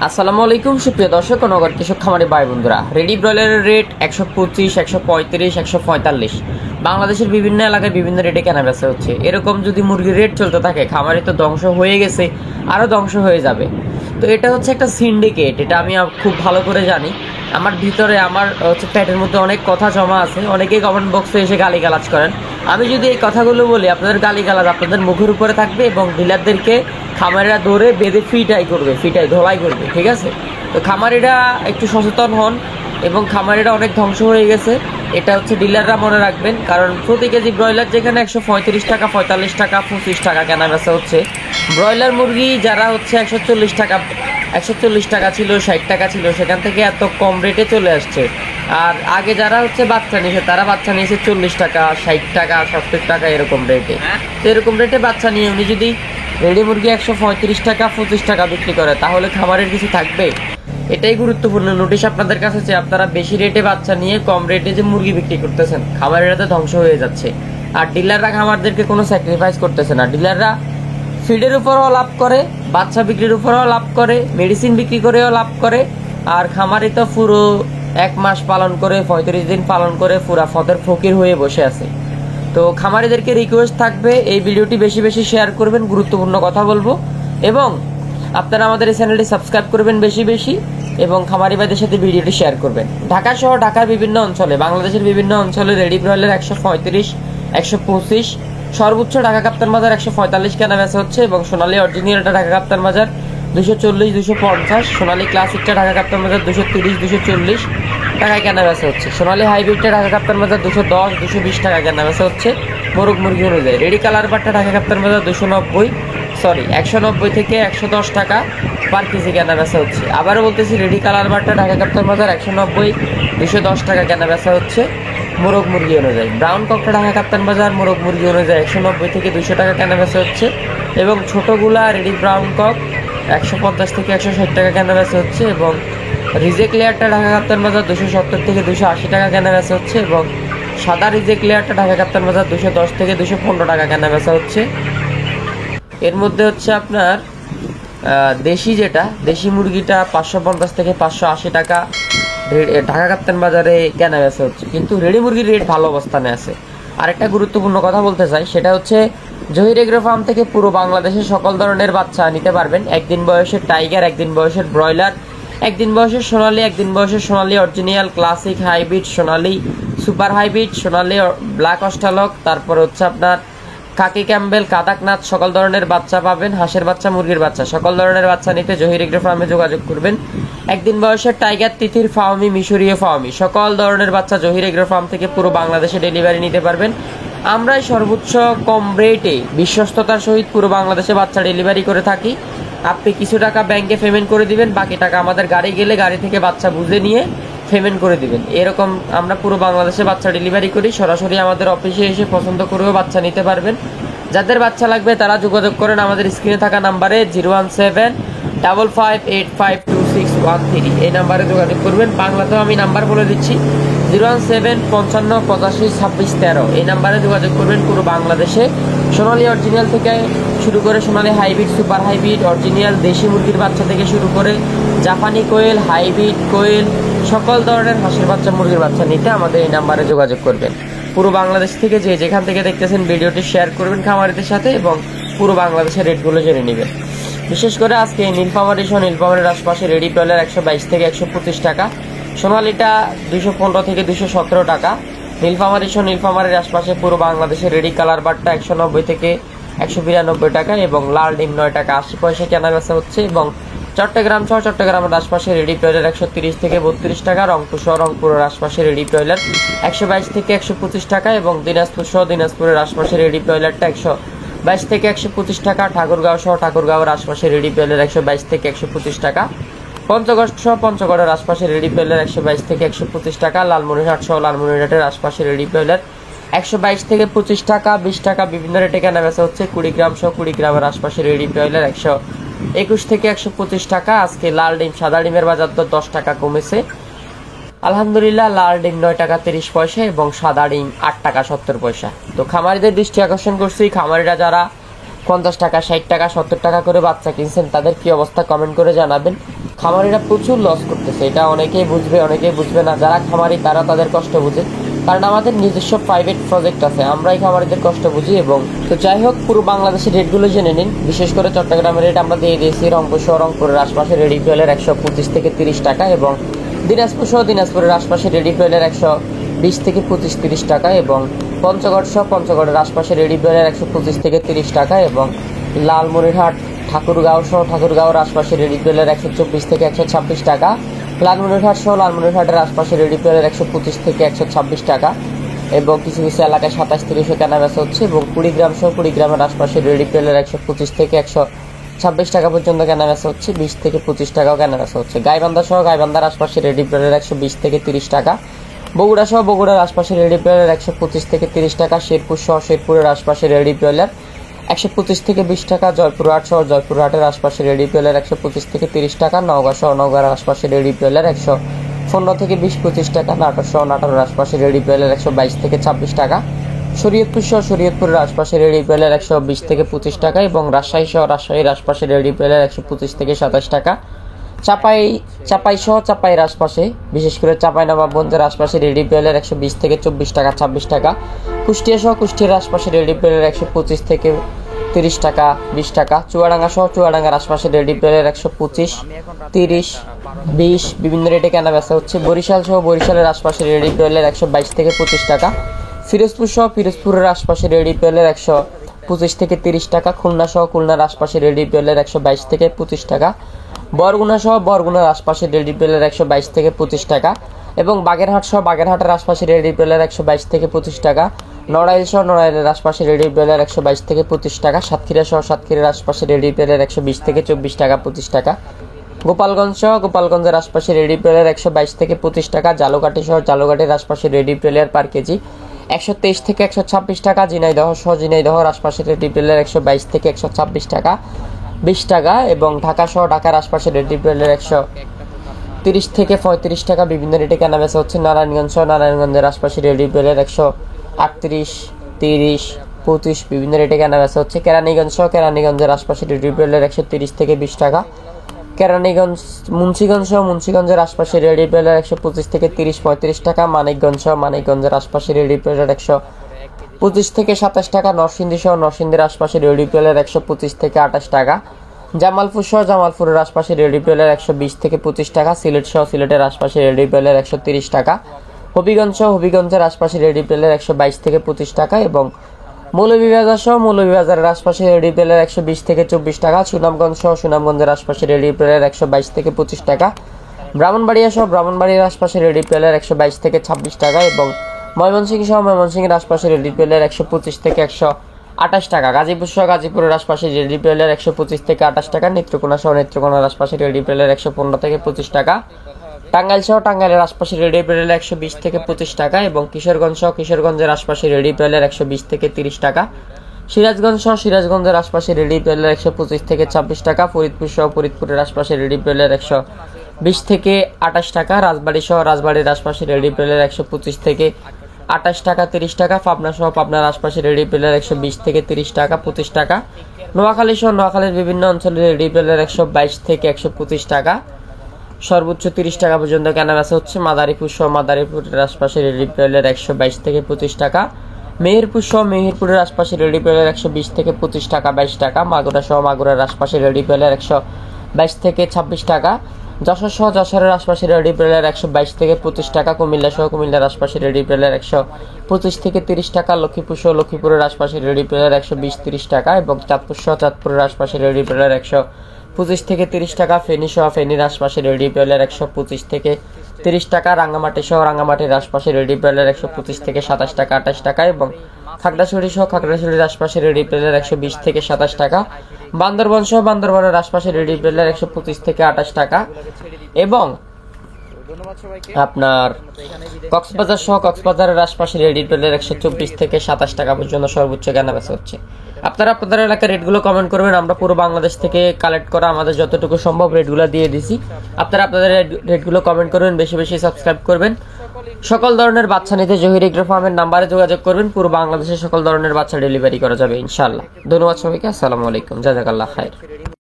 আসসালামু আলাইকুম সুপ্রিয় দর্শক ও নগর কৃষক খামারি ভাই বন্ধুরা, রেডি ব্রয়লারের রেট 125, 135, 145 বাংলাদেশের বিভিন্ন এলাকায় বিভিন্ন রেটে কেনা বেচা হচ্ছে। এরকম যদি মুরগির রেট চলতে থাকে, খামারি তো ধ্বংস হয়ে গেছে, আরও ধ্বংস হয়ে যাবে। তো এটা হচ্ছে একটা সিন্ডিকেট, এটা আমি খুব ভালো করে জানি। আমার ভিতরে আমার হচ্ছে প্যাটের মধ্যে অনেক কথা জমা আছে। অনেকেই কমেন্ট বক্সে এসে গালিগালাজ করেন। আমি যদি এই কথাগুলো বলি, আপনাদের গালিগালাজ আপনাদের মুখের উপরে থাকবে এবং ডিলারদেরকে খামারিরা ধরে বেঁধে ফিটাই ধোলাই করবে, ঠিক আছে? তো খামারিরা একটু সচেতন হন, এবং খামারিরা অনেক ধ্বংস হয়ে গেছে, এটা হচ্ছে ডিলাররা মনে রাখবেন। কারণ প্রতি কেজি ব্রয়লার যেখানে 135 টাকা, 45 টাকা, 25 টাকা কেনা বেচা হচ্ছে, ব্রয়লার মুরগি যারা হচ্ছে 140 টাকা ছিল, 60 টাকা ছিল, সেখান থেকে এত কম রেটে চলে আসছে। আর আগে যারা হচ্ছে বাচ্চা নিয়েছে, তারা বাচ্চা নিয়েছে 40 টাকা, 60 টাকা, 70 টাকা এরকম রেটে। তো এরকম রেটে বাচ্চা নিয়ে উনি যদি রেডি মুরগি 135 টাকা, 25 টাকা বিক্রি করে, তাহলে খামারের কিছু থাকবে? এটাই গুরুত্বপূর্ণ নোটিশ আপনাদের কাছে যে আপনারা বেশি রেটে বাচ্চা নিয়ে কম রেটে যে মুরগি বিক্রি করতেছেন, খামারেরা তো ধ্বংস হয়ে যাচ্ছে। আর ডিলাররা খামারদেরকে কোনো স্যাক্রিফাইস করতেছে না। ডিলাররা ফিডের উপরও লাভ করে, বাচ্চা বিক্রির উপরেও লাভ করে, মেডিসিন বিক্রি করেও লাভ করে। আর খামারি তো পুরো 1 মাস পালন করে, 35 দিন পালন করে পুরা ফতের ফকির হয়ে বসে আছে। তো খামারিদেরকে রিকোয়েস্ট থাকবে, এই ভিডিওটি বেশি বেশি শেয়ার করবেন, গুরুত্বপূর্ণ কথা বলবো। এবং আপনারা আমাদের এই চ্যানেলটি সাবস্ক্রাইব করবেন বেশি বেশি, এবং খামারি ভাইদের সাথে ভিডিওটি শেয়ার করবেন। ঢাকা সহ ঢাকার বিভিন্ন অঞ্চলে, বাংলাদেশের বিভিন্ন অঞ্চলে রেডি ব্রয়লার 135, 125, সর্বোচ্চ ঢাকা কাপ্তান বাজার 145 কেনা বেচা হচ্ছে। এবং সোনালী অরিজিনালটা ঢাকা কাপ্তান বাজার 240, 250, সোনালী ক্লাসিকটা ঢাকা কাপ্তান বাজার 230, 240 টাকায় কেনা বেচা হচ্ছে। সোনালী হাইব্রিডটা ঢাকা কাপ্তান বাজার 210, 220 টাকা কেনা বেচা হচ্ছে মোরগ মুরগি অনুযায়ী। রেডি কালার বারটা ঢাকা কাপ্তান বাজার 190 থেকে 110 টাকা পার কেজি কেনা বেচা হচ্ছে। আবারও বলতেছি, রেডি কালার বারটা ঢাকা কাপ্তান বাজার 190, 210 টাকা কেনা বেচা হচ্ছে মোরগ মুরগি অনুযায়ী। ব্রাউন ককটা ঢাকা কাপ্তান বাজার মোরগ মুরগি অনুযায়ী 190 থেকে 200 টাকা কেনা বেচা হচ্ছে। এবং ছোটোগুলা রেডি ব্রাউন কক 150 থেকে 160 টাকা কেনা বেচা হচ্ছে। এবং রিজেক্ট লেয়ারটা ঢাকা কাপ্তান বাজার 270 থেকে 280 টাকা কেনা বেচা হচ্ছে। এবং সাদা রিজেক্ট লেয়ারটা ঢাকা কাপ্তান বাজার 210 থেকে 215 টাকা কেনা বেচা হচ্ছে। এর মধ্যে হচ্ছে আপনার দেশি মুরগিটা 550 থেকে 580 টাকা ঢাকা কাপ্তান বাজারে কেনা বেচা হচ্ছে। কিন্তু রেডি মুরগির রেট ভালো অবস্থানে আছে। আরেকটা গুরুত্বপূর্ণ কথা বলতে চাই, সেটা হচ্ছে জহির এগ্রো ফার্ম থেকে পুরো বাংলাদেশের সকল ধরনের বাচ্চা নিতে পারবেন। একদিন বয়সের টাইগার, একদিন বয়সের ব্রয়লার, একদিন বয়সের সোনালী, একদিন বয়সের সোনালী অরিজিনাল, ক্লাসিক, হাইব্রিড, সোনালী সুপার হাইব্রিড, সোনালী ব্ল্যাক অস্টালক, তারপর হচ্ছে আপনার কাকি ক্যাম্বেল, কাদাকনাথ, সকল ধরনের বাচ্চা পাবেন। হাঁসের বাচ্চা, মুরগির বাচ্চা, সকল ধরনের বাচ্চা নিতে জহির এগ্রো ফার্মে যোগাযোগ করবেন। একদিন বয়সের টাইগার, তিথির ফাওমি, মিশরীয় ফাওমি, সকল ধরনের বাচ্চা জহির এগ্রো ফার্ম থেকে পুরো বাংলাদেশে ডেলিভারি নিতে পারবেন। আমরাই সর্বোচ্চ কম রেটে বিশ্বস্ততার সহিত পুরো বাংলাদেশে বাচ্চা ডেলিভারি করে থাকি। আপনি কিছু টাকা ব্যাংকে পেমেন্ট করে দিবেন, বাকি টাকা আমাদের গাড়ি গেলে গাড়ি থেকে বাচ্চা বুঝে নিয়ে পেমেন্ট করে দিবেন। এরকম আমরা পুরো বাংলাদেশে বাচ্চা ডেলিভারি করি। সরাসরি আমাদের অফিসে এসে পছন্দ করেও বাচ্চা নিতে পারবেন। যাদের বাচ্চা লাগবে তারা যোগাযোগ করেন আমাদের স্ক্রিনে থাকা নাম্বারে 01755852613, এই নাম্বারে যোগাযোগ করবেন। বাংলাতেও আমি নাম্বার বলে দিচ্ছি, 01755852613, এই নাম্বারে যোগাযোগ করবেন। পুরো বাংলাদেশে সোনালী অরিজিনাল থেকে শুরু করে সোনালী হাইব্রিড, সুপার হাইব্রিড, অরিজিনাল দেশি মুরগির বাচ্চা থেকে শুরু করে জাপানি কোয়েল, হাইব্রিড কোয়েল, সকল ধরনের হাঁসের বাচ্চা, মুরগির বাচ্চা নিতে আমাদের এই নাম্বারে যোগাযোগ করবেন। পুরো বাংলাদেশ থেকে যেখান থেকে দেখতেছেন ভিডিওটি শেয়ার করবেন খামারিদের সাথে, এবং পুরো বাংলাদেশের রেটগুলো জেনে নেবেন। বিশেষ করে আজকে নীলফামারীর আশপাশে রেডি ব্রয়লার 122 থেকে 125 টাকা, সোনালীটা 215 থেকে 217 টাকা, নীলফামারীর আশপাশে পুরো বাংলাদেশের রেডি কালার বারটা 190 থেকে 192 টাকা, এবং লাল ডিম 9 টাকা 80 পয়সা কেনা বেচা হচ্ছে। এবং চট্টগ্রাম সহ চট্টগ্রামের আশপাশে রেডি ব্রয়লার 130 থেকে 32 টাকা, রংপুর সহ রংপুরের আশপাশে রেডি ব্রয়লার 122 থেকে 125 টাকা, এবং দিনাজপুর সহ দিনাজপুরের আশপাশে রেডি ব্রয়লারটা 122 থেকে 125 টাকা, ঠাকুরগাঁও সহ ঠাকুরগাঁওয়ের আশপাশে রেডি ব্রয়লার 122 থেকে 125 টাকা, পঞ্চগড় সহ পঞ্চগড়ের আশপাশে রেডি ব্রয়লার 122 থেকে 125 টাকা, লালমনিরহাট সহ লালমনিরহাটের আশপাশে রেডি ব্রয়লার 122 থেকে 25 টাকা, 20 টাকা বিভিন্ন রেটে কেনা বেচা হচ্ছে। কুড়িগ্রাম সহ কুড়িগ্রামের আশপাশে রেডি ব্রয়লার 121 থেকে 125 টাকা। আজকে লাল ডিম, সাদা ডিমের বাজার দর 10 টাকা কমেছে আলহামদুলিল্লাহ। লাল ডিম 9 টাকা 30 পয়সা, এবং সাদা ডিম 8 টাকা 70 পয়সা। তো খামারিদের দৃষ্টি আকর্ষণ করছি, খামারিরা যারা 50 টাকা, 60 টাকা, 70 টাকা করে বাচ্চা কিনছেন, তাদের কি অবস্থা কমেন্ট করে জানাবেন। খামারিরা প্রচুর লস করতেছে, এটা অনেকেই বুঝবে, অনেকেই বুঝবে না। যারা খামারি তারা তাদের কষ্ট বুঝে, কারণ আমাদের নিজস্ব প্রাইভেট প্রজেক্ট আছে, আমরাই খামারিদের কষ্ট বুঝি। এবং তো যাই হোক, পুরো বাংলাদেশের রেটগুলো জেনে নিন। বিশেষ করে চট্টগ্রামের রেট আমরা দিয়ে দিয়েছি। রংপুর সহ রংপুরের আশপাশে রেডি ফুয়েলের 125 থেকে 30 টাকা, এবং দিনাজপুর সহ দিনাজপুরের আশপাশে রেডি ফুয়েলের 120 থেকে 25-30 টাকা, এবং পঞ্চগড় সহ পঞ্চগড়ের আশপাশে রেডি ফুয়েলের 125 থেকে 30 টাকা, এবং লালমনিরহাট ঠাকুরগাঁও সহ ঠাকুরগাঁওর আশপাশে রেডি ফুয়েলের 124 থেকে 126 টাকা, লালমনিরহাট সহ লালমনিরহাটের আশপাশে রেডি ফুয়েলের 125 থেকে 126 টাকা, এবং কিছু কিছু এলাকায় 27-30 কেনা বেচা হচ্ছে, এবং কুড়িগ্রাম সহ কুড়িগ্রামের আশপাশে রেডি ফুয়েলের 125 থেকে 126 টাকা পর্যন্ত কেনা বেচা হচ্ছে, 20 থেকে 25 টাকাও কেনা বেচা হচ্ছে। গাইবান্ধা সহ গাইবান্ধার আশপাশে রেডি ফুয়েলের 120 থেকে 30 টাকা, বগুড়া সহ বগুড়ার আশপাশে রেডি ফুয়েলের 125 থেকে 30 টাকা, শেরপুর সহ শেরপুরের আশপাশে রেডি ফুয়েলের 125 থেকে 20 টাকা, জয়পুরহাট সহ জয়পুরহাটের আশপাশে রেডি ফুয়েলের 125 থেকে 30 টাকা, নওগাঁ সহ নওগাঁর আশপাশে রেডি ফুয়েলের 115 থেকে 20-25 টাকা, নাটোর সহ নাটোরের আশপাশে রেডি ফুয়েলের 122 থেকে 26 টাকা, শরীয়তপুর সহ শরীয়তপুরের আশপাশে রেডি ফুয়েলের 120 থেকে 25 টাকা, এবং রাজশাহী সহ রাজশাহীর আশপাশে রেডি ফুয়েলের 125 থেকে 27 টাকা, চাপাই সহ চাপাইয়ের আশপাশে, বিশেষ করে চাঁপাইনবাবগঞ্জের আশপাশে রেডি ফুয়েলের 120 থেকে 24 টাকা 26 টাকা, কুষ্টিয়া সহ কুষ্টিয়ার আশপাশে রেডি ফুয়েলের 125 থেকে 30 টাকা 20 টাকা, চুয়াডাঙ্গা সহ চুয়াডাঙ্গার আশপাশে রেডি ফুয়েলের 125, 30, 20 বিভিন্ন রেটে কেনা বেচা হচ্ছে। বরিশাল সহ বরিশালের আশপাশে রেডি ফুয়েলের 122 থেকে 25 টাকা, ফিরোজপুর সহ ফিরোজপুরের আশপাশে রেডি ফুয়েলের 125 থেকে 30 টাকা, খুলনা সহ খুলনার আশপাশে রেডি ফুয়েলের 122 থেকে 25 টাকা, বরগুনা সহ বরগুনার আশপাশে রেডি ফুয়েলের 122 থেকে 25 টাকা, এবং বাগেরহাট সহ বাগেরহাটের আশপাশে রেডি ফুয়েলের 122 থেকে 25 টাকা, নড়াইল সহ নড়াইলের আশপাশে রেডি ফুয়েলের 122 থেকে 25 টাকা, সাতক্ষীরা সহ সাতক্ষীরার আশপাশে রেডি ফুয়েলের 120 থেকে 24 টাকা 25 টাকা, গোপালগঞ্জ সহ গোপালগঞ্জের আশপাশে রেডি ফুয়েলের 122 থেকে 25 টাকা, জালুকাঠি সহ জালুকাঠির আশপাশে রেডি ফুয়েলের পার কেজি 123 থেকে 126 টাকা, ঝিনাইদহ সহ ঝিনাইদহর আশপাশে রেডি ফুয়েলের 122 থেকে 126 টাকা 20 টাকা, এবং ঢাকা সহ ঢাকার আশপাশে রেডি ফুয়েলের 130 থেকে 35 টাকা বিভিন্ন রেটে কেনা বেচা হচ্ছে। নারায়ণগঞ্জ সহ নারায়ণগঞ্জের আশপাশে রেডি ফুয়েলের 138, 30, 25 বিভিন্ন রেটে কেনা বেচা হচ্ছে। কেরানীগঞ্জ সহ কেরানীগঞ্জের আশপাশে রেডি ফুয়েলের 130 থেকে 20 টাকা, কেরানীগঞ্জ মুন্সিগঞ্জ সহ মুন্সিগঞ্জের আশপাশে রেডি ফুয়েলের 125 থেকে 30-35 টাকা, মানিকগঞ্জ সহ মানিকগঞ্জের আশপাশে রেডি ফুয়েলের 125 থেকে 27 টাকা, নরসিংদী সহ নরসিংদীর আশপাশে রেডি ফুয়েলের 125 থেকে 28 টাকা, জামালপুর সহ জামালপুরের আশপাশে রেডি ফুয়েলের 120 থেকে 25 টাকা, সিলেট সহ সিলেটের আশপাশে রেডি ফুয়েলের 130 টাকা, হবিগঞ্জ সহ হবিগঞ্জের আশপাশে রেডি ফুয়েলের 122 থেকে 25 টাকা, এবং মৌলভীবাজার সহ মৌলভীবাজারের আশপাশে রেডি ফুয়েলের 120 থেকে 24 টাকা, সুনামগঞ্জ সহ সুনামগঞ্জের আশপাশে রেডি ফুয়েলের 122 থেকে 25 টাকা, ব্রাহ্মণবাড়িয়া সহ ব্রাহ্মণবাড়ির আশপাশে রেডি ফুয়েলের 122 থেকে 26 টাকা, এবং ময়মনসিংহ সহ ময়মনসিংহের আশপাশে রেডি ফুয়েলের 125 থেকে 128 টাকা, গাজীপুর সহ গাজীপুরের আশপাশে রেডি ফুয়েলের 125 থেকে 28 টাকা, নেত্রকোনা সহ নেত্রকোনার আশপাশে রেডি ফুয়েলের 115 থেকে 25 টাকা, টাঙ্গাইল সহ টাঙ্গাইলের আশপাশে রেডি ফুয়েলের 120 থেকে 25 টাকা, এবং কিশোরগঞ্জ সহ কিশোরগঞ্জের আশপাশে রেডি ফুয়েলের 120 থেকে 30 টাকা, সিরাজগঞ্জ সহ সিরাজগঞ্জের আশপাশে রেডি ফুয়েলের 125 থেকে 26 টাকা, ফরিদপুর সহ ফরিদপুরের আশপাশে রেডি ফুয়েলের 120 থেকে 28 টাকা, রাজবাড়ী সহ রাজবাড়ির আশপাশে রেডি ফুয়েলের 125 থেকে 28 টাকা 30 টাকা, পাবনা সহ পাবনার আশপাশে রেডি ফুয়েলের 120 থেকে 30 টাকা 25 টাকা, নোয়াখালী সহ নোয়াখালীর বিভিন্ন অঞ্চলে রেডি ফুয়েলের 122 থেকে 125 টাকা, সর্বোচ্চ 30 টাকা পর্যন্ত কেনা বেচা হচ্ছে। মাদারীপুর সহ মাদারীপুরের আশপাশে রেডি ফুয়েলের 122 থেকে 25 টাকা, মেহেরপুর সহ মেহেরপুরের আশপাশে রেডি ফুয়েলের 120 থেকে 25 টাকা 22 টাকা, মাগুরা সহ মাগুরার আশপাশে রেডি ফুয়েলের 122 থেকে 26 টাকা, যশোর সহ যশোরের আশপাশে রেডি ফুয়েলের 122 থেকে 25 টাকা, কুমিল্লা সহ কুমিল্লার আশপাশে রেডি ফুয়েলের 125 থেকে 30 টাকা, লক্ষ্মীপুর সহ লক্ষ্মীপুরের আশপাশে রেডি ফুয়েলের 120-30 টাকা, এবং চাঁদপুর সহ চাঁদপুরের আশপাশে রেডি ফুয়েলের 125 থেকে 30 টাকা, ফেনী সহ ফেনীর আশপাশে রেডি ফুয়েলের 125 থেকে 30 টাকা, রাঙ্গামাটি সহ রাঙ্গামাটির আশপাশে রেডি ফুয়েলের 125 থেকে 27 টাকা 28 টাকা, এবং খাগড়াছড়ি সহ খাগড়াছড়ির আশপাশে রেডি ফুয়েলের 120 থেকে 27 টাকা, বান্দরবান সহ বান্দরবানের আশপাশে রেডি ফুয়েলের 125 থেকে 28 টাকা, এবং আপনার কক্সবাজার সহ কক্সবাজারের আশপাশে রেডি ফুয়েলের 124 থেকে 27 টাকা পর্যন্ত সর্বোচ্চ কেনা বেচা হচ্ছে। আপনারা আপনাদের এলাকার রেটগুলো কমেন্ট করবেন, আমরা পুরো বাংলাদেশ থেকে কালেক্ট করা আমাদের যতটুকু সম্ভব রেটগুলো দিয়ে দিছি। আপনারা আপনাদের রেটগুলো কমেন্ট করবেন, বেশি বেশি সাবস্ক্রাইব করবেন। সকল ধরনের বাচ্চা নিতে জহির এগ্রো ফার্মের নাম্বারে যোগাযোগ করবেন। পুরো বাংলাদেশে সকল ধরনের বাচ্চা ডেলিভারি করা যাবে ইনশাআল্লাহ। ধন্যবাদ সবাইকে। আসসালামু আলাইকুম। জাযাকাল্লাহ খায়ের।